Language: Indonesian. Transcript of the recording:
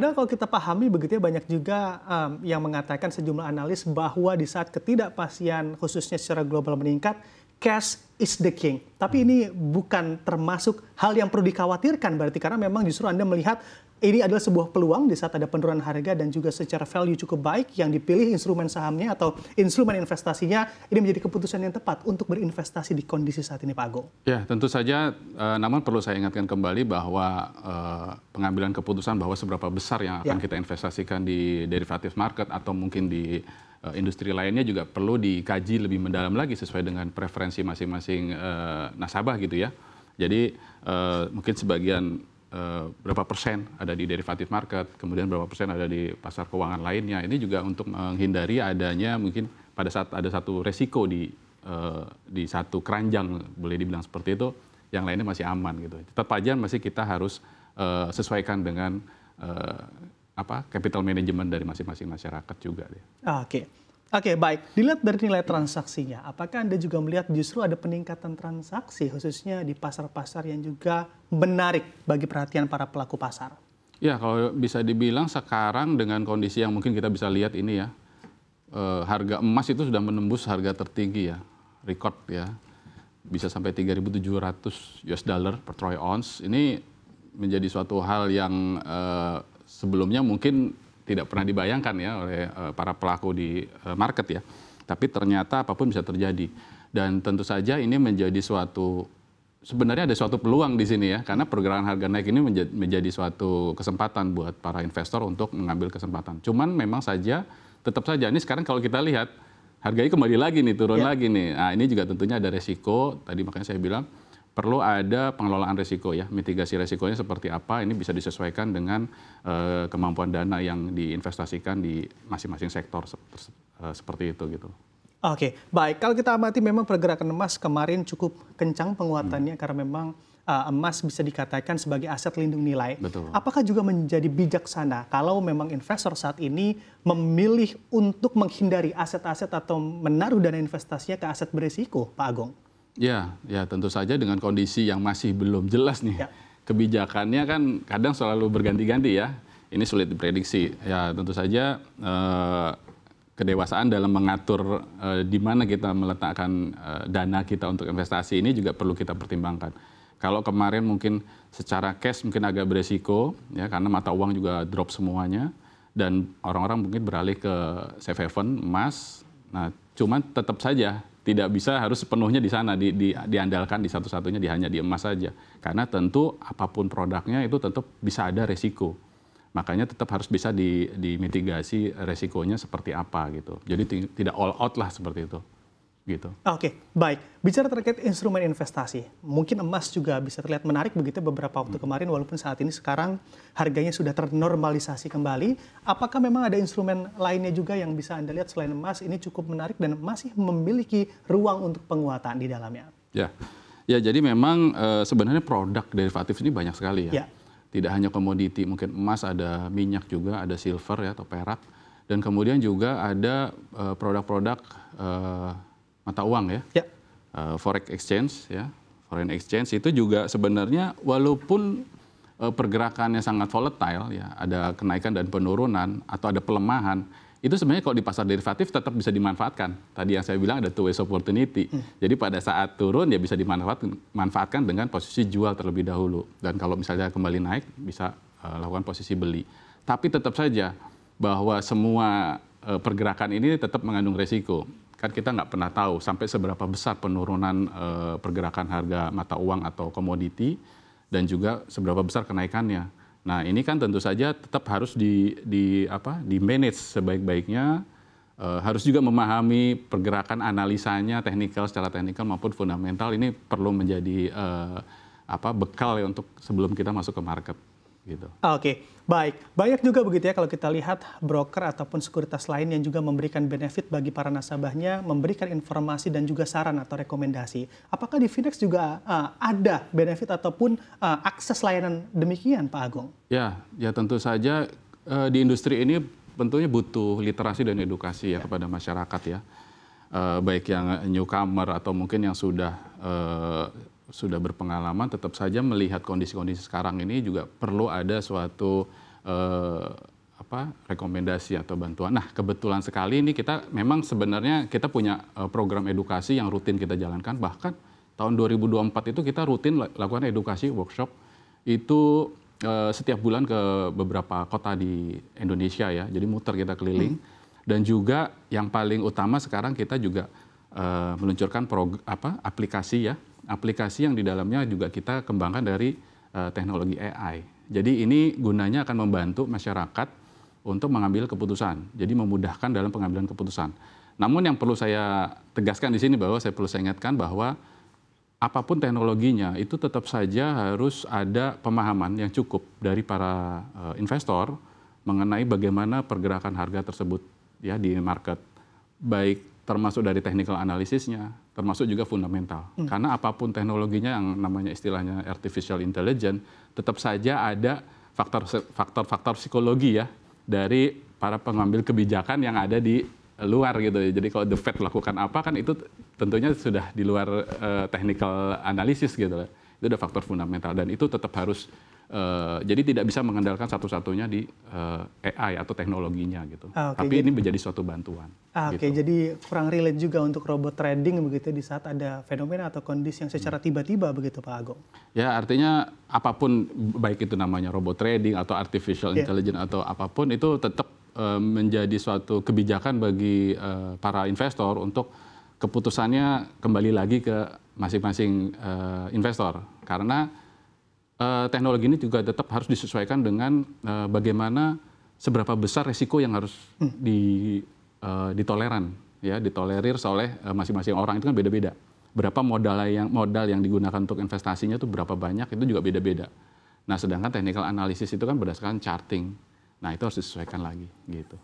Padahal kalau kita pahami begitu ya, banyak juga yang mengatakan sejumlah analis bahwa di saat ketidakpastian khususnya secara global meningkat, cash is the king. Tapi ini bukan termasuk hal yang perlu dikhawatirkan berarti, karena memang justru Anda melihat ini adalah sebuah peluang di saat ada penurunan harga dan juga secara value cukup baik yang dipilih instrumen sahamnya atau instrumen investasinya, ini menjadi keputusan yang tepat untuk berinvestasi di kondisi saat ini, Pak Agung. Ya, tentu saja, namun perlu saya ingatkan kembali bahwa pengambilan keputusan bahwa seberapa besar yang akan kita investasikan di derivatif market atau mungkin di industri lainnya juga perlu dikaji lebih mendalam lagi sesuai dengan preferensi masing-masing nasabah gitu ya. Jadi mungkin sebagian berapa persen ada di derivatif market, kemudian berapa persen ada di pasar keuangan lainnya. Ini juga untuk menghindari adanya mungkin pada saat ada satu resiko di satu keranjang, boleh dibilang seperti itu, yang lainnya masih aman gitu. Tetap aja masih kita harus sesuaikan dengan capital management dari masing-masing masyarakat juga. Oke, baik. Dilihat dari nilai transaksinya, apakah Anda juga melihat justru ada peningkatan transaksi khususnya di pasar-pasar yang juga menarik bagi perhatian para pelaku pasar? Ya, kalau bisa dibilang sekarang dengan kondisi yang mungkin kita bisa lihat ini ya, harga emas itu sudah menembus harga tertinggi ya, record ya, bisa sampai 3.700 US dollar per troy ounce. Ini menjadi suatu hal yang sebelumnya mungkin tidak pernah dibayangkan ya oleh para pelaku di market ya. Tapi ternyata apapun bisa terjadi. Dan tentu saja ini menjadi sebenarnya ada suatu peluang di sini ya. Karena pergerakan harga naik ini menjadi suatu kesempatan buat para investor untuk mengambil kesempatan. Cuman memang saja, tetap saja ini sekarang kalau kita lihat, harganya kembali lagi nih, turun lagi nih. Nah ini juga tentunya ada resiko, tadi makanya saya bilang, perlu ada pengelolaan risiko ya, mitigasi risikonya seperti apa, ini bisa disesuaikan dengan kemampuan dana yang diinvestasikan di masing-masing sektor seperti itu gitu. Oke, baik. Kalau kita amati memang pergerakan emas kemarin cukup kencang penguatannya karena memang emas bisa dikatakan sebagai aset lindung nilai. Betul. Apakah juga menjadi bijaksana kalau memang investor saat ini memilih untuk menghindari aset-aset atau menaruh dana investasinya ke aset berisiko, Pak Agung? Ya tentu saja dengan kondisi yang masih belum jelas nih. Kebijakannya kan kadang selalu berganti-ganti ya. Ini sulit diprediksi. Ya tentu saja kedewasaan dalam mengatur di mana kita meletakkan dana kita untuk investasi ini juga perlu kita pertimbangkan. Kalau kemarin mungkin secara cash mungkin agak beresiko ya, karena mata uang juga drop semuanya dan orang-orang mungkin beralih ke safe haven, emas. Nah, cuman tetap saja tidak bisa harus sepenuhnya di sana diandalkan di satu-satunya hanya di emas saja. Karena tentu apapun produknya itu tetap bisa ada resiko. Makanya tetap harus bisa dimitigasi resikonya seperti apa gitu. Jadi tidak all out lah seperti itu. Gitu. Oke, baik. Bicara terkait instrumen investasi, mungkin emas juga bisa terlihat menarik begitu beberapa waktu kemarin, walaupun saat ini sekarang harganya sudah ternormalisasi kembali. Apakah memang ada instrumen lainnya juga yang bisa Anda lihat selain emas ini cukup menarik dan masih memiliki ruang untuk penguatan di dalamnya? Ya jadi memang sebenarnya produk derivatif ini banyak sekali ya. Tidak hanya komoditi, mungkin emas, ada minyak juga, ada silver ya atau perak, dan kemudian juga ada produk-produk mata uang ya, forex exchange ya, foreign exchange itu juga sebenarnya walaupun pergerakannya sangat volatile ya, ada kenaikan dan penurunan atau ada pelemahan, itu sebenarnya kalau di pasar derivatif tetap bisa dimanfaatkan. Tadi yang saya bilang ada two ways opportunity. Jadi pada saat turun ya bisa dimanfaatkan dengan posisi jual terlebih dahulu, dan kalau misalnya kembali naik bisa lakukan posisi beli. Tapi tetap saja bahwa semua pergerakan ini tetap mengandung resiko. Kan kita nggak pernah tahu sampai seberapa besar penurunan pergerakan harga mata uang atau komoditi dan juga seberapa besar kenaikannya. Nah ini kan tentu saja tetap harus di manage sebaik-baiknya, harus juga memahami pergerakan analisanya secara teknikal maupun fundamental. Ini perlu menjadi bekal ya untuk sebelum kita masuk ke market. Gitu. Oke, baik. Banyak juga begitu ya kalau kita lihat broker ataupun sekuritas lain yang juga memberikan benefit bagi para nasabahnya, memberikan informasi dan juga saran atau rekomendasi. Apakah di Finex juga ada benefit ataupun akses layanan demikian, Pak Agung? Ya tentu saja di industri ini tentunya butuh literasi dan edukasi ya kepada masyarakat ya. Baik yang newcomer atau mungkin yang sudah berpengalaman, tetap saja melihat kondisi-kondisi sekarang ini juga perlu ada suatu rekomendasi atau bantuan. Nah, kebetulan sekali ini kita memang sebenarnya kita punya program edukasi yang rutin kita jalankan. Bahkan tahun 2024 itu kita rutin lakukan edukasi workshop itu setiap bulan ke beberapa kota di Indonesia ya. Jadi muter kita keliling. Dan juga yang paling utama sekarang kita juga meluncurkan aplikasi ya. Aplikasi yang di dalamnya juga kita kembangkan dari teknologi AI. Jadi ini gunanya akan membantu masyarakat untuk mengambil keputusan. Jadi memudahkan dalam pengambilan keputusan. Namun yang perlu saya tegaskan di sini bahwa saya perlu saya ingatkan bahwa apapun teknologinya itu tetap saja harus ada pemahaman yang cukup dari para investor mengenai bagaimana pergerakan harga tersebut ya di market. Baik termasuk dari technical analisisnya, termasuk juga fundamental. Karena apapun teknologinya yang namanya istilahnya artificial intelligence, tetap saja ada faktor-faktor psikologi ya dari para pengambil kebijakan yang ada di luar gitu. Jadi kalau The Fed lakukan apa kan itu tentunya sudah di luar technical analysis gitu. Itu ada faktor fundamental dan itu tetap harus jadi tidak bisa mengandalkan satu-satunya di AI atau teknologinya gitu. Tapi ini menjadi suatu bantuan. Oke, jadi kurang relate juga untuk robot trading begitu di saat ada fenomena atau kondisi yang secara tiba-tiba begitu Pak Agung. Ya artinya apapun baik itu namanya robot trading atau artificial intelligence atau apapun itu tetap menjadi suatu kebijakan bagi para investor untuk keputusannya kembali lagi ke masing-masing investor. Karena teknologi ini juga tetap harus disesuaikan dengan bagaimana seberapa besar resiko yang harus ditoleran, ya, ditolerir oleh masing-masing orang itu kan beda-beda. Berapa modal yang digunakan untuk investasinya itu berapa banyak itu juga beda-beda. Nah, sedangkan technical analysis itu kan berdasarkan charting. Nah, itu harus disesuaikan lagi, gitu.